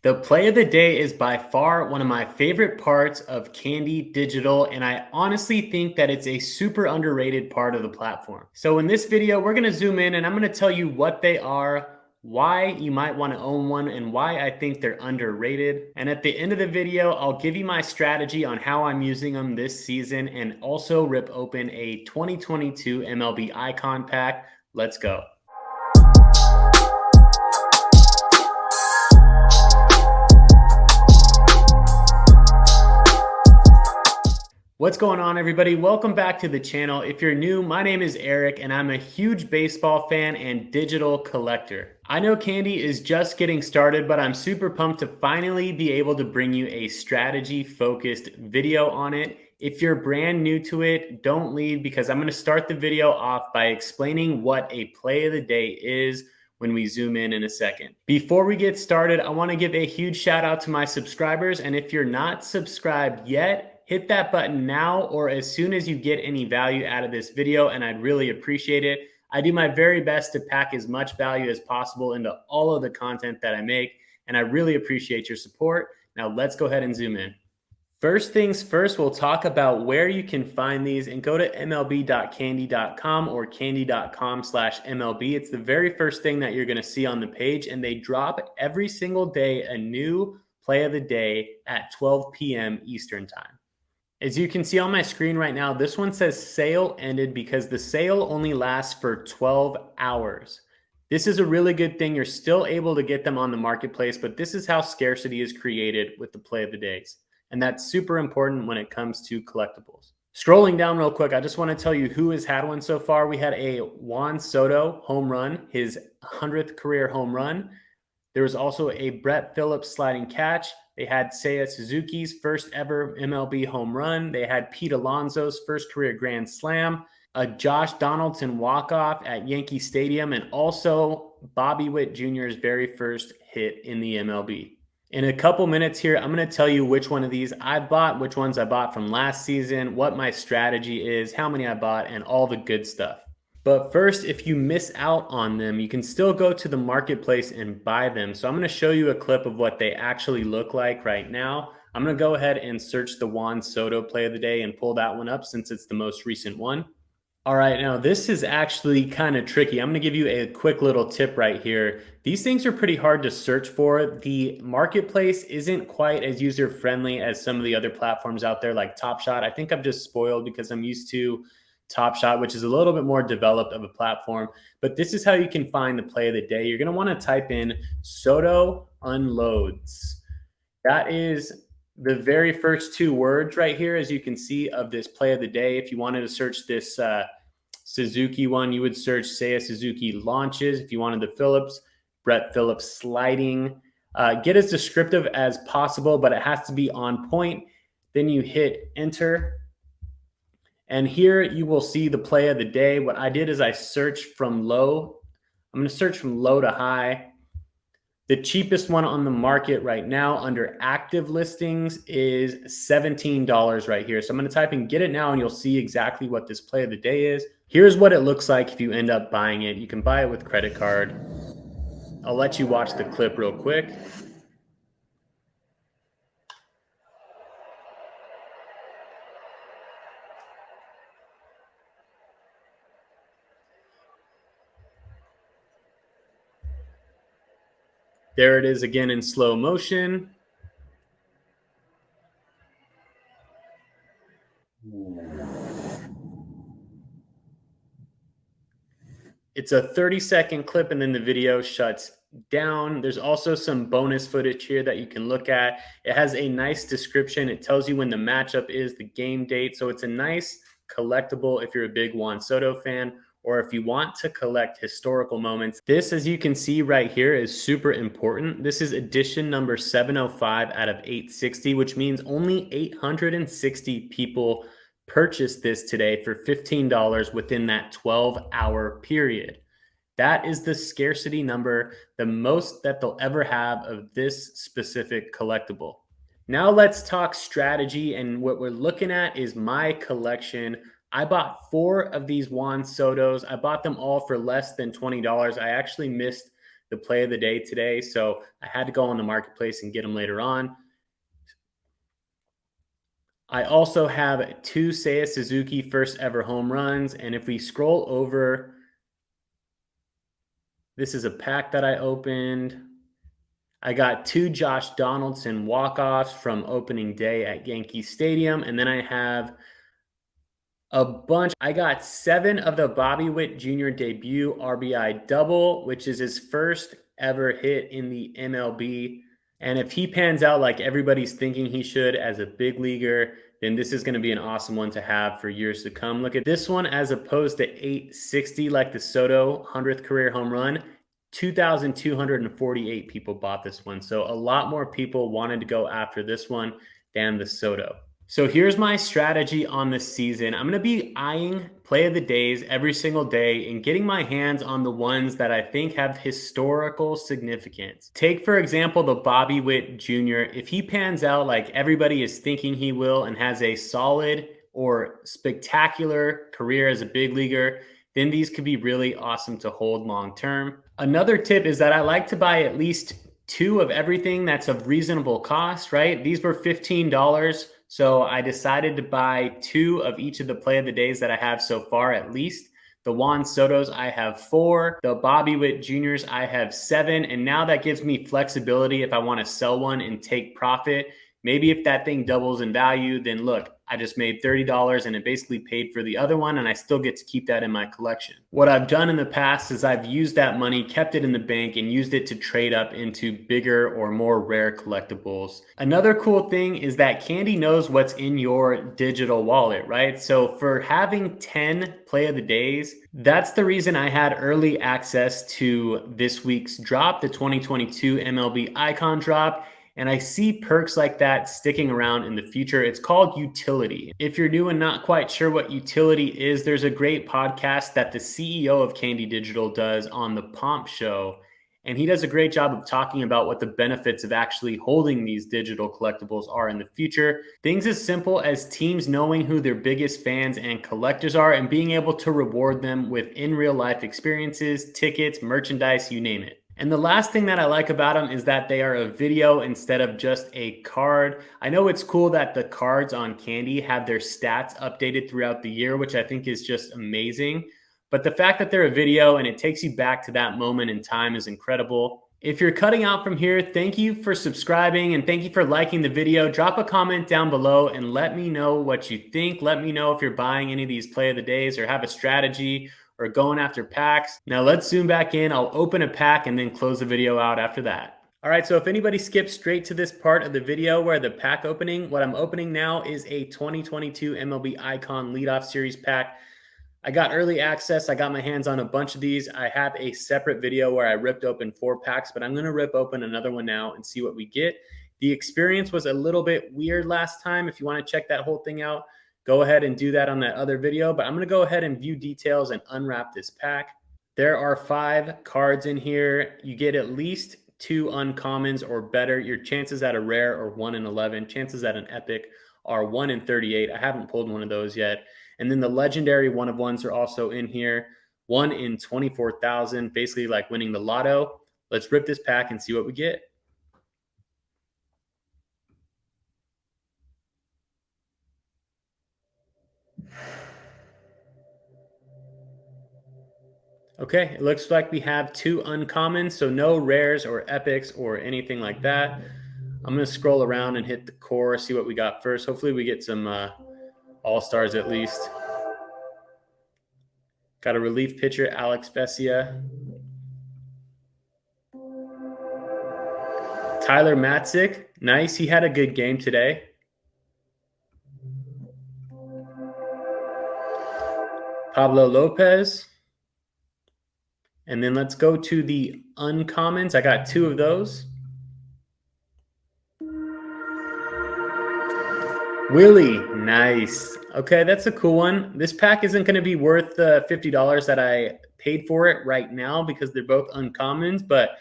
The play of the day is by far one of my favorite parts of Candy Digital, and I honestly think that it's a super underrated part of the platform. So in this video, we're gonna zoom in and I'm gonna tell you what they are, why you might wanna own one, and why I think they're underrated. And at the end of the video, I'll give you my strategy on how I'm using them this season and also rip open a 2022 MLB Icon Pack. Let's go. What's going on, everybody? Welcome back to the channel. If you're new, my name is Eric and I'm a huge baseball fan and digital collector. I know Candy is just getting started, but I'm super pumped to finally be able to bring you a strategy focused video on it. If you're brand new to it, don't leave because I'm going to start the video off by explaining what a play of the day is when we zoom in a second. Before we get started, I want to give a huge shout out to my subscribers. And if you're not subscribed yet, hit that button now or as soon as you get any value out of this video, and I'd really appreciate it. I do my very best to pack as much value as possible into all of the content that I make, and I really appreciate your support. Now let's go ahead and zoom in. First things first, we'll talk about where you can find these, and go to mlb.candy.com or candy.com/MLB. It's the very first thing that you're going to see on the page, and they drop every single day a new play of the day at 12 p.m. Eastern time. As you can see on my screen right now, this one says sale ended because the sale only lasts for 12 hours. This is a really good thing. You're still able to get them on the marketplace, but this is how scarcity is created with the play of the days. And that's super important when it comes to collectibles. Scrolling down real quick, I just want to tell you who has had one so far. We had a Juan Soto home run, his 100th career home run. There was also a Brett Phillips sliding catch. They had Seiya Suzuki's first ever MLB home run. They had Pete Alonso's first career grand slam, a Josh Donaldson walk-off at Yankee Stadium, and also Bobby Witt Jr.'s very first hit in the MLB. In a couple minutes here, I'm going to tell you which one of these I bought, which ones I bought from last season, what my strategy is, how many I bought, and all the good stuff. But first, if you miss out on them, you can still go to the marketplace and buy them. So I'm going to show you a clip of what they actually look like right now. I'm going to go ahead and search the Juan Soto play of the day and pull that one up since it's the most recent one. All right, now this is actually kind of tricky. I'm going to give you a quick little tip right here. These things are pretty hard to search for. The marketplace isn't quite as user-friendly as some of the other platforms out there like Top Shot. I think I'm just spoiled because I'm used to Top Shot, which is a little bit more developed of a platform. But this is how you can find the play of the day. You're going to want to type in Soto unloads. That is the very first two words right here, as you can see, of this play of the day. If you wanted to search this Suzuki one, you would search Seiya Suzuki launches. If you wanted the Phillips, Brett Phillips sliding. Get as descriptive as possible, but it has to be on point. Then you hit enter. And here you will see the play of the day. What I did is I searched from low. I'm going to search from low to high. The cheapest one on the market right now under active listings is $17 right here. So I'm going to type in get it now and you'll see exactly what this play of the day is. Here's what it looks like if you end up buying it. You can buy it with credit card. I'll let you watch the clip real quick. There it is again in slow motion. It's a 30-second clip and then the video shuts down. There's also some bonus footage here that you can look at. It has a nice description. It tells you when the matchup is, the game date. So it's a nice collectible if you're a big Juan Soto fan, or if you want to collect historical moments. This, as you can see right here, is super important. This is edition number 705 out of 860, which means only 860 people purchased this today for $15 within that 12-hour period. That is the scarcity number, the most that they'll ever have of this specific collectible. Now let's talk strategy, and what we're looking at is my collection. I bought 4 of these Juan Sotos. I bought them all for less than $20. I actually missed the play of the day today. So I had to go on the marketplace and get them later on. I also have 2 Seiya Suzuki first ever home runs. And if we scroll over, this is a pack that I opened. I got 2 Josh Donaldson walk-offs from opening day at Yankee Stadium. And then I have a bunch. I got 7 of the Bobby Witt Jr. debut RBI double, which is his first ever hit in the MLB. And if he pans out like everybody's thinking he should as a big leaguer, then this is going to be an awesome one to have for years to come. Look at this one, as opposed to 860 like the Soto 100th career home run. 2,248 people bought this one. So a lot more people wanted to go after this one than the Soto. So here's my strategy on this season. I'm going to be eyeing play of the days every single day and getting my hands on the ones that I think have historical significance. Take, for example, the Bobby Witt Jr. If he pans out like everybody is thinking he will and has a solid or spectacular career as a big leaguer, then these could be really awesome to hold long term. Another tip is that I like to buy at least 2 of everything that's of reasonable cost, right? These were $15. So I decided to buy 2 of each of the play of the days that I have so far, at least. The Juan Sotos, I have 4. The Bobby Witt Juniors, I have 7. And now that gives me flexibility if I want to sell one and take profit. Maybe if that thing doubles in value, then look, I just made $30 and it basically paid for the other one, and I still get to keep that in my collection. What I've done in the past is I've used that money, kept it in the bank, and used it to trade up into bigger or more rare collectibles. Another cool thing is that Candy knows what's in your digital wallet, right? So for having 10 play of the days, that's the reason I had early access to this week's drop, the 2022 MLB Icon drop. And I see perks like that sticking around in the future. It's called utility. If you're new and not quite sure what utility is, there's a great podcast that the CEO of Candy Digital does on the Pomp Show. And he does a great job of talking about what the benefits of actually holding these digital collectibles are in the future. Things as simple as teams knowing who their biggest fans and collectors are and being able to reward them with in real life experiences, tickets, merchandise, you name it. And the last thing that I like about them is that they are a video instead of just a card. I know it's cool that the cards on Candy have their stats updated throughout the year, which I think is just amazing. But the fact that they're a video and it takes you back to that moment in time is incredible. If you're cutting out from here, thank you for subscribing and thank you for liking the video. Drop a comment down below and let me know what you think. Let me know if you're buying any of these play of the days or have a strategy or going after packs. Now let's zoom back in. I'll open a pack and then close the video out after that. All right, so if anybody skips straight to this part of the video where the pack opening, what I'm opening now is a 2022 MLB Icon Leadoff Series pack. I got early access. I got my hands on a bunch of these. I have a separate video where I ripped open 4 packs, but I'm going to rip open another one now and see what we get. The experience was a little bit weird last time. If you want to check that whole thing out, go ahead and do that on that other video, but I'm going to go ahead and view details and unwrap this pack. There are 5 cards in here. You get at least 2 uncommons or better. Your chances at a rare are 1 in 11. Chances at an epic are 1 in 38. I haven't pulled one of those yet. And then the legendary one of ones are also in here. 1 in 24,000, basically like winning the lotto. Let's rip this pack and see what we get. Okay, it looks like we have 2 uncommons, so no rares or epics or anything like that. I'm going to scroll around and hit the core, see what we got first. Hopefully we get some all-stars at least. Got a relief pitcher, Alex Vesia. Tyler Matzik, nice. He had a good game today. Pablo Lopez. And then let's go to the uncommons. I got 2 of those. Willie, nice. Okay, that's a cool one. This pack isn't going to be worth the $50 that I paid for it right now because they're both uncommons, but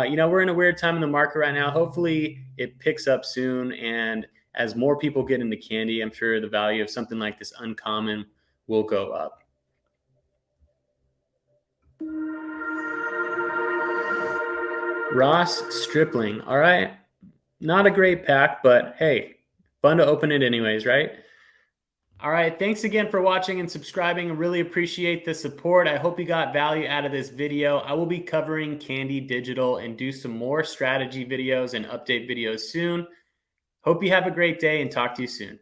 you know, we're in a weird time in the market right now. Hopefully it picks up soon, and as more people get into Candy, I'm sure the value of something like this uncommon will go up. Ross Stripling. All right. Not a great pack, but hey, fun to open it anyways, right? All right, thanks again for watching and subscribing. I really appreciate the support. I hope you got value out of this video. I will be covering Candy Digital and do some more strategy videos and update videos soon. Hope you have a great day and talk to you soon.